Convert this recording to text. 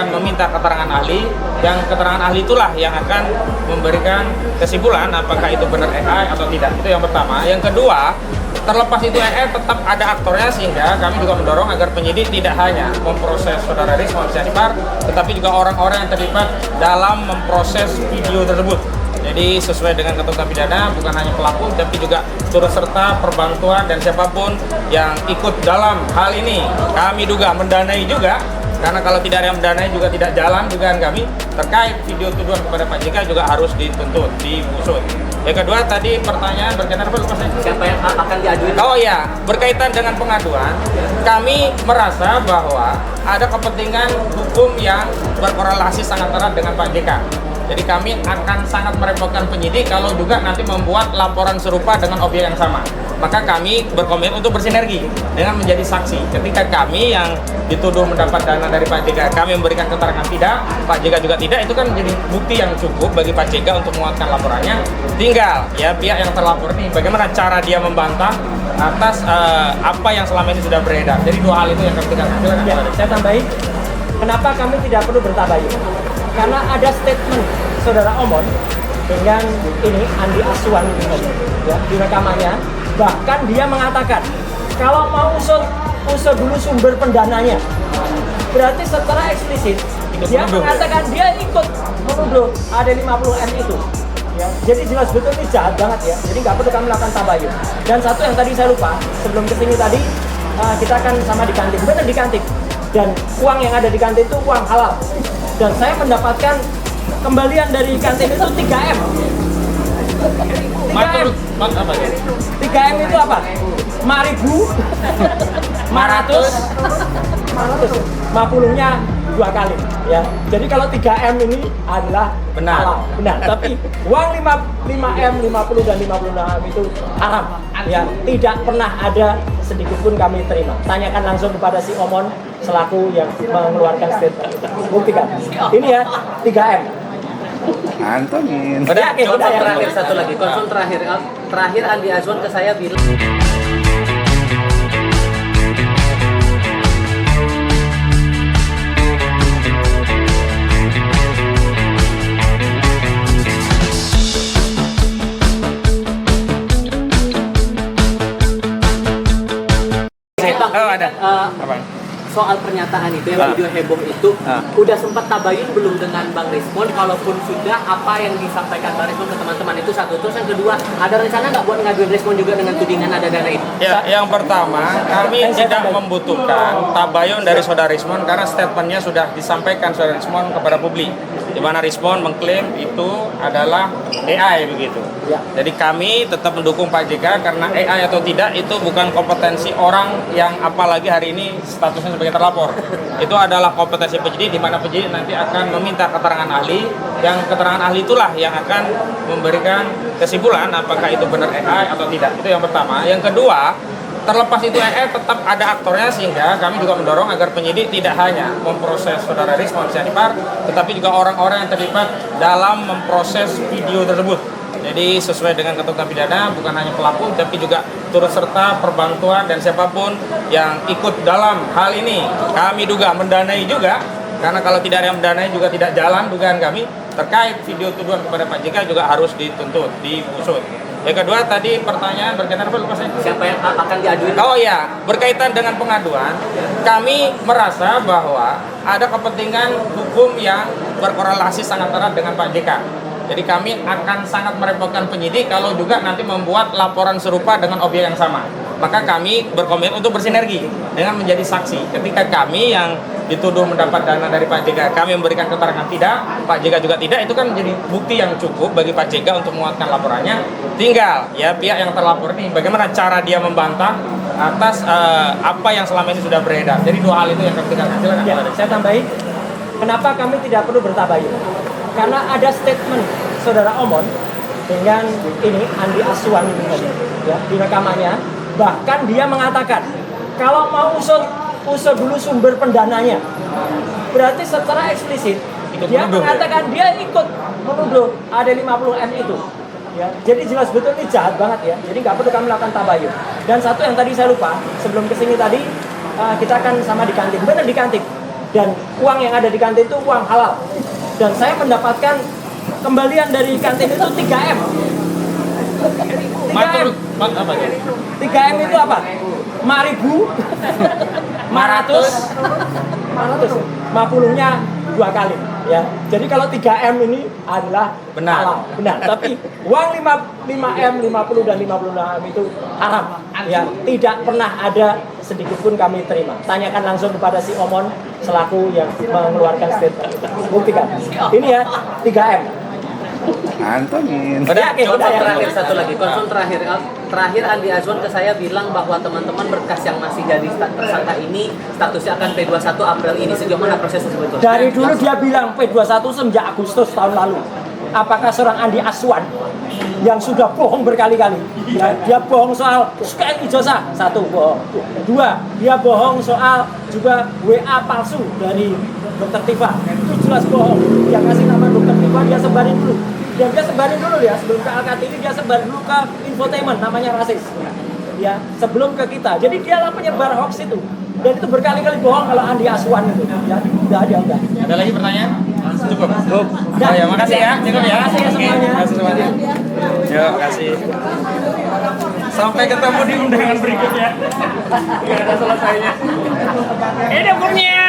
meminta keterangan ahli, yang keterangan ahli itulah yang akan memberikan kesimpulan apakah itu benar AI atau tidak. Itu yang pertama. Yang kedua, terlepas itu AI tetap ada aktornya, sehingga kami juga mendorong agar penyidik tidak hanya memproses saudara Rizwan Syahipar, tetapi juga orang-orang yang terlibat dalam memproses video tersebut. Jadi sesuai dengan ketentuan pidana, bukan hanya pelaku tapi juga turut serta perbantuan dan siapapun yang ikut dalam hal ini. Kami duga mendanai juga, karena kalau tidak ada yang mendanai juga tidak jalan dugaan kami terkait video tuduhan kepada Pak JK juga harus dituntut, diusut. Yang kedua tadi pertanyaan berkaitan apa lupa saya? Siapa yang akan diajuin? Oh iya, berkaitan dengan pengaduan, kami merasa bahwa ada kepentingan hukum yang berkorelasi sangat erat dengan Pak JK. Jadi kami akan sangat merepotkan penyidik kalau juga nanti membuat laporan serupa dengan objek yang sama. Maka kami berkomitmen untuk bersinergi dengan menjadi saksi. Ketika kami yang dituduh mendapat dana dari Pak JK, kami memberikan keterangan tidak, Pak JK juga tidak, itu kan menjadi bukti yang cukup bagi Pak JK untuk menguatkan laporannya. Tinggal ya pihak yang terlapor ini, bagaimana cara dia membantah atas apa yang selama ini sudah beredar. Jadi dua hal itu yang kami tinggalkan. Ya, saya tambahin, kenapa kami tidak perlu bertabayun? Karena ada statement saudara Omon dengan ini Andi Aswan ya, di rekamannya, bahkan dia mengatakan kalau mau usut dulu sumber pendananya. Berarti secara eksplisit dia mengatakan dia ikut menuduh ada 50M itu. Ya, jadi jelas betul ini jahat banget ya. Jadi nggak perlu kami lakukan tabayun. Dan satu yang tadi saya lupa, sebelum kesini tadi kita akan sama di kantin, benar di kantin. Dan uang yang ada di kantin itu uang halal. Dan saya mendapatkan kembalian dari kantin itu 3M. 3M. 3M itu apa? 50nya 2 kali ya. Jadi kalau 3M ini adalah benar. Benar. Tapi uang 5M, 50 dan 56M itu haram. Ya, tidak pernah ada sedikit pun kami terima. Tanyakan langsung kepada si Omon selaku yang mengeluarkan statement. Buktikan. Ini ya 3M. Antongin. Udah, konsul terakhir satu lagi. Konsul terakhir Andi Azwan ke saya bilang. Oh, ada. Apa? Soal pernyataan itu yang video heboh itu udah sempat tabayun belum dengan Bang Rizwan? Kalaupun sudah, apa yang disampaikan Bang Rizwan ke teman-teman itu satu. Terus yang kedua, ada rencana nggak buat ngaduin Rizwan juga dengan tudingan ada dana itu? Ya, yang pertama kami tidak membutuhkan tabayun dari saudara Rizwan karena statementnya sudah disampaikan saudara Rizwan kepada publik, di mana Rizwan mengklaim itu adalah AI begitu. Ya. Jadi kami tetap mendukung Pak JK karena AI atau tidak itu bukan kompetensi orang yang apalagi hari ini statusnya sebagai terlapor. Itu adalah kompetensi penyidik, di mana penyidik nanti akan meminta keterangan ahli, yang keterangan ahli itulah yang akan memberikan kesimpulan apakah itu benar AI atau tidak. Itu yang pertama. Yang kedua, terlepas itu AI tetap ada aktornya, sehingga kami juga mendorong agar penyidik tidak hanya memproses saudara Rizwan Syahipar, tetapi juga orang-orang yang terlibat dalam memproses video tersebut. Jadi sesuai dengan ketentuan pidana, bukan hanya pelaku tapi juga turut serta perbantuan dan siapapun yang ikut dalam hal ini. Kami duga mendanai juga, karena kalau tidak ada yang mendanai juga tidak jalan dugaan kami terkait video tuduhan kepada Pak JK juga harus dituntut, diusut. Yang kedua tadi pertanyaan berkaitan apa lupa saya? Siapa yang akan diajuin? Oh iya, berkaitan dengan pengaduan, kami merasa bahwa ada kepentingan hukum yang berkorelasi sangat erat dengan Pak JK. Jadi kami akan sangat merepotkan penyidik kalau juga nanti membuat laporan serupa dengan objek yang sama. Maka kami berkomitmen untuk bersinergi dengan menjadi saksi. Ketika kami yang dituduh mendapat dana dari Pak JK, kami memberikan keterangan tidak, Pak JK juga tidak, itu kan menjadi bukti yang cukup bagi Pak JK untuk menguatkan laporannya. Tinggal ya pihak yang terlapor ini, bagaimana cara dia membantah atas apa yang selama ini sudah beredar. Jadi dua hal itu yang kami tinggalkan. Silakan. Ya, saya tambahin, kenapa kami tidak perlu bertabayun? Karena ada statement saudara Omon dengan ini Andi Aswan ya, di rekamannya, bahkan dia mengatakan kalau mau usut dulu sumber pendananya. Berarti secara eksplisit dia mengatakan dia ikut menuduh ada 50M itu. Ya, jadi jelas betul ini jahat banget ya. Jadi nggak perlu kami lakukan tabayun. Dan satu yang tadi saya lupa, sebelum kesini tadi kita akan sama di kantin, benar di kantin. dan uang yang ada di kantin itu uang halal. Dan saya mendapatkan kembalian dari kantin itu 3M. 3M. Apa ya? 3M itu apa? 5.000 50-nya 2 kali ya. Jadi kalau 3M ini adalah Benar. halal, benar. Tapi uang 5M, 50 dan 56M itu haram. Ya, tidak pernah ada sedikit pun kami terima. Tanyakan langsung kepada si Omon selaku yang mengeluarkan statement. Buktikan. Ini ya 3M. Antongin. Udah, Yakin, Konsul udah, ya. terakhir satu lagi, konsul terakhir Andi Azwan ke saya bilang bahwa teman-teman berkas yang masih jadi tersangka ini statusnya akan P21 April ini. Sejauh mana prosesnya sebetulnya? Dari dulu dia bilang P21 semenjak Agustus tahun lalu. Apakah seorang Andi Aswan yang sudah bohong berkali-kali? Ya, dia bohong soal scan ijazah, 1 bohong. 2, dia bohong soal juga WA palsu dari Dokter Tifa. Itu jelas bohong. Dia kasih nama Dokter Tifa, dia sebarin dulu. Dan dia sebarin dulu ya, sebelum ke Al-Kartini dia sebarin dulu ke infotainment, namanya rasis. Ya, sebelum ke kita. Jadi dialah penyebar hoax itu. Dan itu berkali-kali bohong kalau Andi Aswan itu. Ya, udah ada udah. Ada lagi pertanyaan? Cukup. Cukup. Udah. Oh ya, makasih ya. Cukup ya. Makasih ya semuanya. Makasih semuanya. Yuk, makasih. Sampai ketemu di undangan berikutnya. Nggak ada selesainya. Ini punya.